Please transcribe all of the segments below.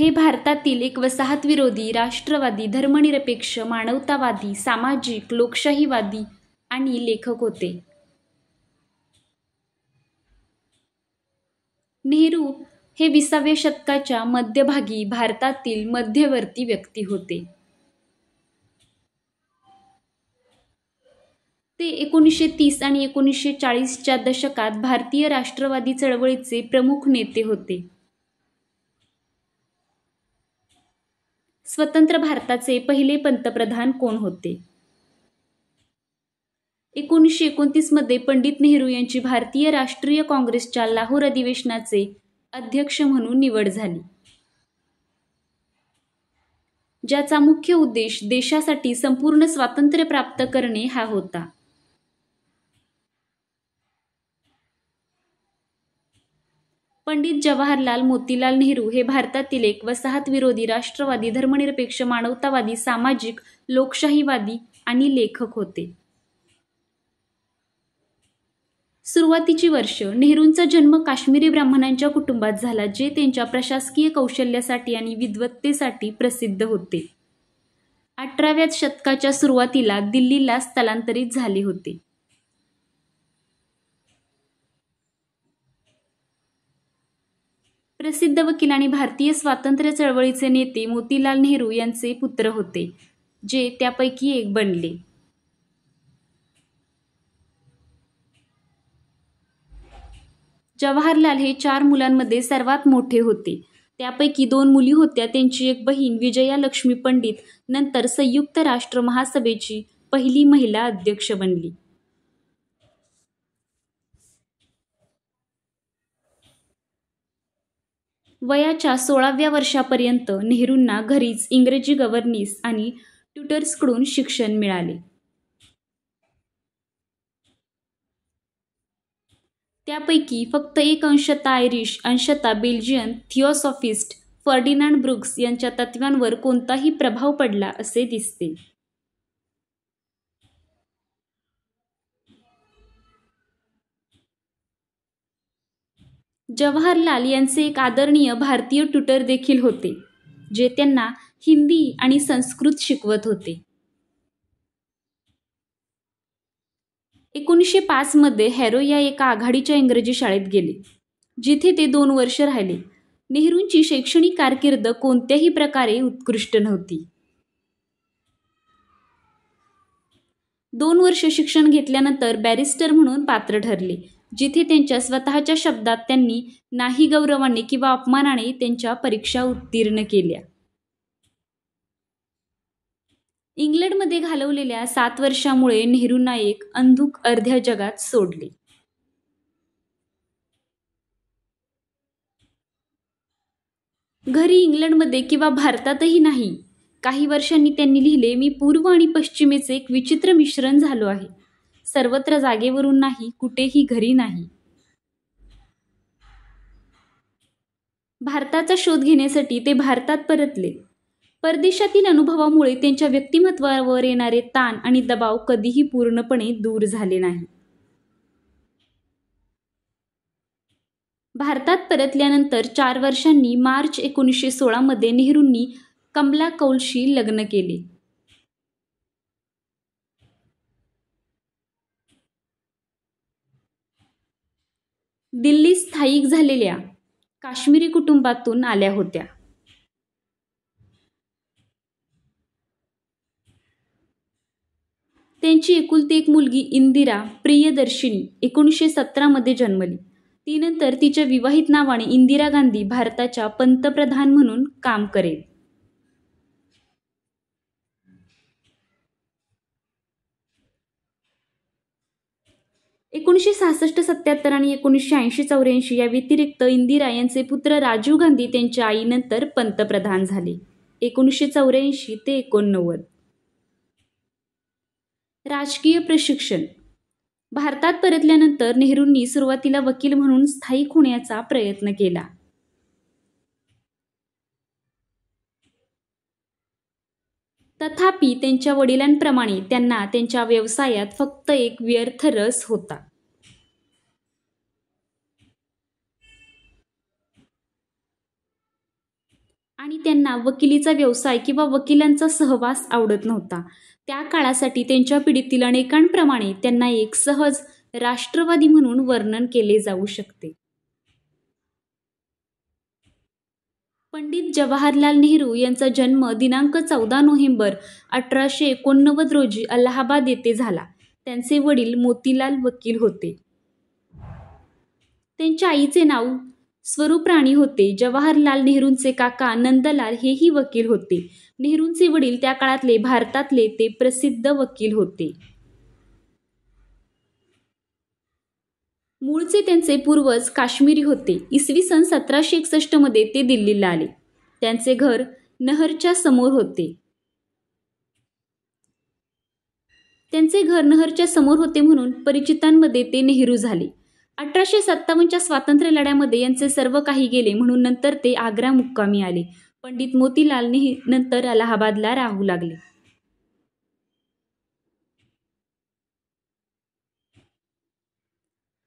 हे भारतातील एक वसाहतविरोधी, राष्ट्रवादी, धर्मनिरपेक्ष, मानवतावादी, सामाजिक, लोकशाहीवादी आणि लेखक होते. नेहरू हे 20व्या शतकाच्या मध्यभागी भारतातील मध्यवर्ती व्यक्ती होते. ते 1930 आणि 1940च्या दशकात भारतीय राष्ट्रवादी चळवळीचे प्रमुख नेते होते. स्वतंत्र भारताचे पहिले पंतप्रधान कोण होते? 1929 मध्ये पंडित नेहरू यांची भारतीय राष्ट्रीय काँग्रेसच्या लाहोर अधिवेशनाचे अध्यक्ष म्हणून निवड झाली, ज्याचा मुख्य उद्देश देशासाठी संपूर्ण स्वातंत्र्य प्राप्त करणे हा होता. पंडित जवाहरलाल मोतीलाल नेहरू हे भारतातील एक वसाहतविरोधी, राष्ट्रवादी, धर्मनिरपेक्ष, मानवतावादी, सामाजिक, लोकशाहीवादी आणि लेखक होते. सुरुवातीची वर्ष. नेहरूंचा जन्म काश्मीरी ब्राह्मणांच्या कुटुंबात झाला, जे त्यांच्या प्रशासकीय कौशल्यासाठी आणि विद्वत्तेसाठी प्रसिद्ध होते. 18व्या शतकाच्या सुरुवातीला दिल्लीला स्थलांतरित झाले होते. प्रसिद्ध वकील आणि भारतीय स्वातंत्र्य चळवळीचे नेते मोतीलाल नेहरू यांचे पुत्र होते, जे त्यापैकी एक बनले. जवाहरलाल हे 4 मुलांमध्ये सर्वात मोठे होते. त्यापैकी 2 मुली होत्या. त्यांची एक बहीण विजया लक्ष्मी पंडित नंतर संयुक्त राष्ट्र महासभेची पहिली महिला अध्यक्ष बनली. वयाच्या 16व्या वर्षापर्यंत नेहरूंना घरीच इंग्रजी गव्हर्निस आणि ट्युटर्सकडून शिक्षण मिळाले. त्यापैकी फक्त एक अंशतः आयरिश, अंशतः बेल्जियन थिओसॉफिस्ट फर्डिनांड ब्रुक्स यांच्या तत्त्वांवर कोणताही प्रभाव पडला असे दिसते. जवाहरलाल यांचे एक आदरणीय भारतीय ट्युटर देखील होते, जे त्यांना हिंदी आणि संस्कृत शिकवत होते. 1905 मध्ये हॅरो या एका आघाडीच्या इंग्रजी शाळेत गेले, जिथे ते 2 वर्ष राहिले. नेहरूंची शैक्षणिक कारकीर्द कोणत्याही प्रकारे उत्कृष्ट नव्हती. 2 वर्ष शिक्षण घेतल्यानंतर बॅरिस्टर म्हणून पात्र ठरले, जिथे त्यांच्या स्वतःच्या शब्दात त्यांनी नाही गौरवाने किंवा अपमानाने त्यांच्या परीक्षा उत्तीर्ण केल्या. इंग्लंडमध्ये घालवलेल्या 7 वर्षांमुळे नेहरूंना एक अंधुक अर्ध्या जगात सोडले. घरी इंग्लंडमध्ये किंवा भारतातही नाही. काही वर्षांनी त्यांनी लिहिले, मी पूर्व आणि पश्चिमेचे एक विचित्र मिश्रण झालो आहे. सर्वत्र जागेवरून नाही, कुठेही घरी नाही. भारताचा शोध घेण्यासाठी ते भारतात परतले. परदेशातील अनुभवामुळे त्यांच्या व्यक्तिमत्त्वावर येणारे ताण आणि दबाव कधीही पूर्णपणे दूर झाले नाही. भारतात परतल्यानंतर 4 वर्षांनी मार्च 1916 मध्ये नेहरूंनी कमला कौलशी लग्न केले. दिल्लीत स्थायिक झालेल्या काश्मीरी कुटुंबातून आल्या होत्या. त्यांची एकुलती एक मुलगी इंदिरा प्रियदर्शिनी 1917 मध्ये जन्मली. ती नंतर तिच्या विवाहित नावाने इंदिरा गांधी भारताच्या पंतप्रधान म्हणून काम करेल. एकोणीसशे 66-77 आणि 1980-84 या व्यतिरिक्त इंदिरा यांचे पुत्र राजीव गांधी त्यांच्या आईनंतर पंतप्रधान झाले. 1984 ते 89. राजकीय प्रशिक्षण. भारतात परतल्यानंतर नेहरूंनी सुरुवातीला वकील म्हणून स्थायिक होण्याचा प्रयत्न केला. तथापि त्यांच्या वडिलांप्रमाणे त्यांना त्यांच्या व्यवसायात फक्त एक व्यर्थ रस होता. आणि त्यांना वकिलीचा व्यवसाय किंवा वकिलांचा सहवास आवडत नव्हता. त्या काळासाठी त्यांच्या पिढीतील अनेकांप्रमाणे त्यांना एक सहज राष्ट्रवादी म्हणून वर्णन केले जाऊ शकते. पंडित जवाहरलाल नेहरू यांचा जन्म दिनांक 14 नोव्हेंबर 1889 रोजी अलाहाबाद येथे झाला. त्यांचे वडील मोतीलाल वकील होते. त्यांच्या आईचे नाव स्वरूप राणी होते. जवाहरलाल नेहरूंचे काका नंदलाल हेही वकील होते. नेहरूंचे वडील त्या काळातले भारतातले ते प्रसिद्ध वकील होते. मूळचे त्यांचे पूर्वज काश्मीरी होते. इसवी सन 1761 मध्ये ते दिल्लीला आले. त्यांचे घर नहरच्या समोर होते. म्हणून परिचितांमध्ये ते नेहरू झाले. 1857च्या स्वातंत्र्य लढ्यामध्ये यांचे सर्व काही गेले म्हणून नंतर ते आग्रा मुक्कामी आले. पंडित मोतीलाल नंतर अलाहाबादला राहू लागले.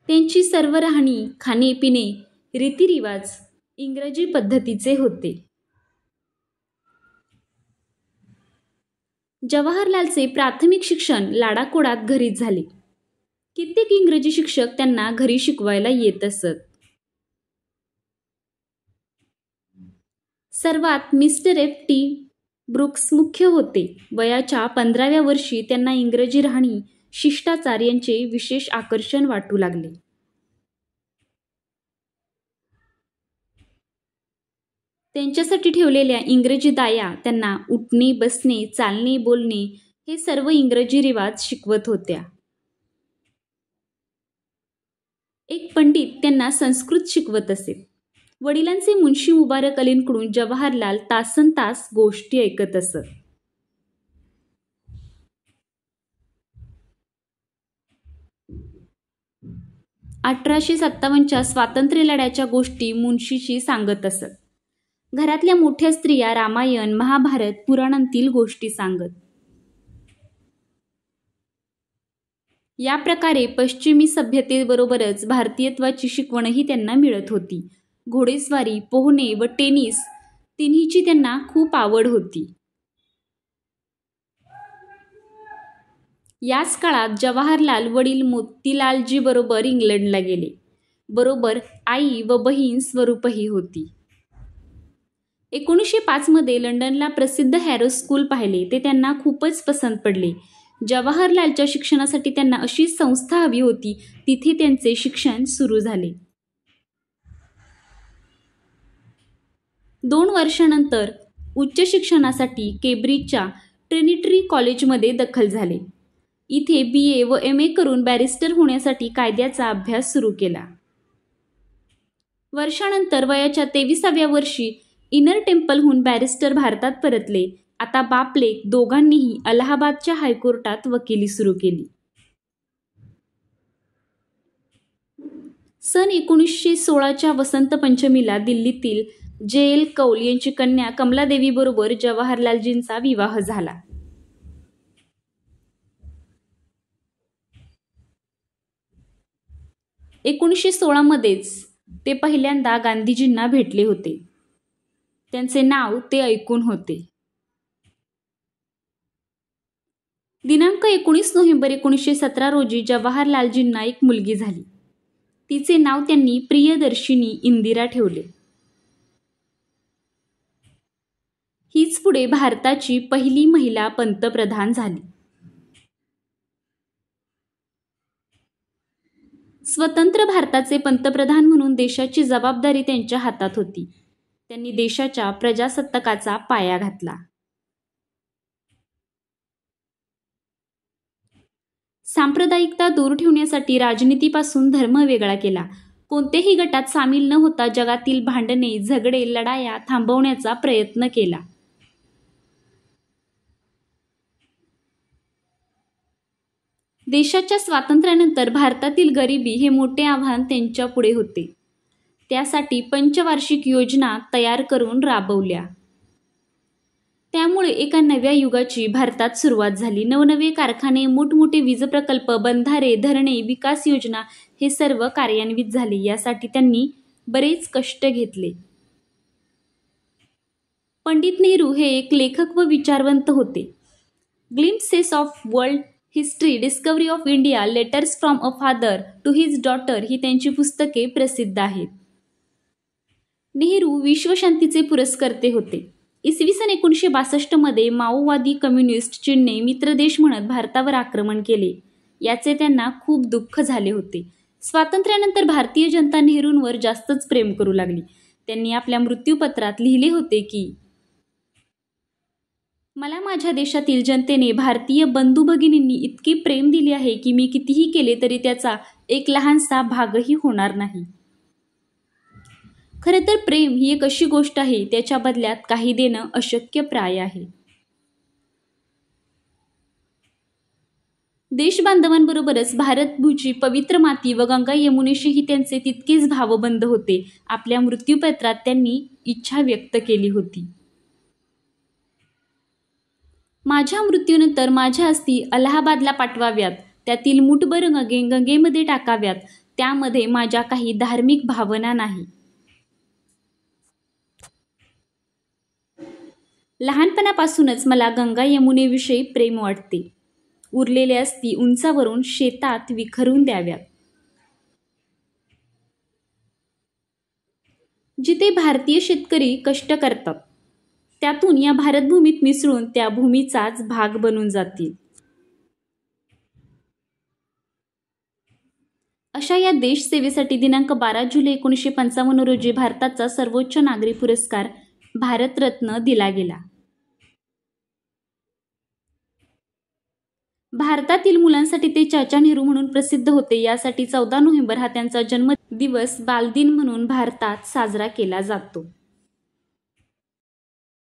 त्यांची सर्व राहणी, खाणे-पिणे, रीतिरिवाज इंग्रजी पद्धतीचे होते. जवाहरलालचे प्राथमिक शिक्षण लाडाकोडात घरीच झाले. कित्येक इंग्रजी शिक्षक त्यांना घरी शिकवायला येत असत. सर्वात मिस्टर F.T. ब्रुक्स मुख्य होते. वयाच्या 15व्या वर्षी त्यांना इंग्रजी राहणी, शिष्टाचार यांचे विशेष आकर्षण वाटू लागले. त्यांच्यासाठी ठेवलेल्या इंग्रजी दाया त्यांना उठणे, बसणे, चालणे, बोलणे हे सर्व इंग्रजी रिवाज शिकवत होत्या. एक पंडित त्यांना संस्कृत शिकवत असे. वडिलांचे मुन्शी मुबारक अलींकडून जवाहरलाल तासनतास गोष्टी ऐकत असत. च्या स्वातंत्र्य लढ्याच्या गोष्टी मुन्शीशी सांगत असत. घरातल्या मोठ्या स्त्रिया रामायण, महाभारत, पुराणांतील गोष्टी सांगत. या प्रकारे पश्चिमी सभ्यतेबरोबरच भारतीयत्वाची शिकवणही त्यांना मिळत होती. घोडेस्वारी, पोहणे व टेनिस तिन्हीची त्यांना खूप आवड होती. याच काळात जवाहरलाल वडील मोतीलालजी बरोबर इंग्लंडला गेले. बरोबर आई व बहीण स्वरूपही होती. 1905 मध्ये लंडनला प्रसिद्ध हॅरो स्कूल पाहिले. ते त्यांना खूपच पसंत पडले. जवाहरलालच्या शिक्षणासाठी त्यांना अशी संस्था हवी होती. तिथे त्यांचे शिक्षण सुरू झाले. 2 वर्षांनंतर उच्च शिक्षणासाठी केम्ब्रिजच्या ट्रिनिटी कॉलेजमध्ये दाखल झाले. इथे BA व MA करून बॅरिस्टर होण्यासाठी कायद्याचा अभ्यास सुरू केला. वर्षानंतर वयाच्या 23व्या वर्षी इनर टेम्पलहून बॅरिस्टर भारतात परतले. आता बाप-लेक दोघांनीही अलाहाबादच्या हायकोर्टात वकिली सुरू केली. सन 1916च्या वसंत पंचमीला दिल्लीतील J.L. कौल यांची कन्या कमलादेवी बरोबर जवाहरलालजींचा विवाह झाला. मध्येच ते पहिल्यांदा गांधीजींना भेटले होते. त्यांचे नाव ते ऐकून होते. दिनांक 19 नोव्हेंबर 1917 रोजी जवाहरलालजींना एक मुलगी झाली. तिचे नाव त्यांनी प्रियदर्शिनी इंदिरा ठेवले. हीच पुढे भारताची पहिली महिला पंतप्रधान झाली. स्वतंत्र भारताचे पंतप्रधान म्हणून देशाची जबाबदारी त्यांच्या हातात होती. त्यांनी देशाच्या प्रजासत्ताकाचा पाया घातला. सांप्रदायिकता दूर ठेवण्यासाठी राजनीतीपासून धर्म वेगळा केला. कोणत्याही गटात सामील न होता जगातील भांडणे, झगडे, लढाया थांबवण्याचा प्रयत्न केला. देशाच्या स्वातंत्र्यानंतर भारतातील गरिबी हे मोठे आव्हान त्यांच्या पुढे होते. त्यासाठी पंचवार्षिक योजना तयार करून राबवल्या. त्यामुळे एका नव्या युगाची भारतात सुरुवात झाली. नवनवे कारखाने, मोठमोठे वीज प्रकल्प, बंधारे, धरणे, विकास योजना हे सर्व कार्यान्वित झाले. यासाठी त्यांनी बरेच कष्ट घेतले. पंडित नेहरू हे एक लेखक व विचारवंत होते. Glimpses of world history, discovery of India, letters from a father to his daughter ही त्यांची पुस्तके प्रसिद्ध आहेत. नेहरू विश्वशांतीचे पुरस्कर्ते होते. इसवी सन 1962 मध्ये माओवादी कम्युनिस्ट चीनने मित्रदेश म्हणत भारतावर आक्रमण केले. याचे त्यांना खूप दुःख झाले होते. स्वातंत्र्यानंतर भारतीय जनता नेहरूंवर जास्तच प्रेम करू लागली. त्यांनी आपल्या मृत्यूपत्रात लिहिले होते की, मला माझ्या देशातील जनतेने, भारतीय बंधू भगिनींनी इतके प्रेम दिले आहे की मी कितीही केले तरी त्याचा एक लहानसा भागही होणार नाही. खरे तर प्रेम ही एक अशी गोष्ट आहे त्याच्या बदल्यात काही देणं अशक्यप्राय आहे. देशबांधवांबरोबरच भारतभूची पवित्र माती व गंगा यमुनेशीही त्यांचे तितकेच भावबंध होते. आपल्या मृत्यूपत्रात त्यांनी इच्छा व्यक्त केली होती, माझ्या मृत्यूनंतर माझ्या अस्थी अलाहाबादला पाठवाव्यात, त्यातील मुठभर गंगेमध्ये टाकाव्यात. त्यामध्ये माझ्या काही धार्मिक भावना नाही. लहानपणापासूनच मला गंगा यमुनेविषयी प्रेम वाटते. उरलेल्या अस्थी उंचावरून शेतात विखरून द्याव्यात. जिथे भारतीय शेतकरी कष्ट करतात त्यातून या भारतभूमीत मिसळून त्या भूमीचाच भाग बनून जातील. अशा या देशसेवेसाठी दिनांक 12 जुलै 1955 रोजी भारताचा सर्वोच्च नागरी पुरस्कार भारतरत्न दिला गेला. भारतातील मुलांसाठी ते चाचा नेहरू म्हणून प्रसिद्ध होते. यासाठी 14 नोव्हेंबर हा त्यांचा जन्मदिवस बालदिन म्हणून भारतात साजरा केला जातो.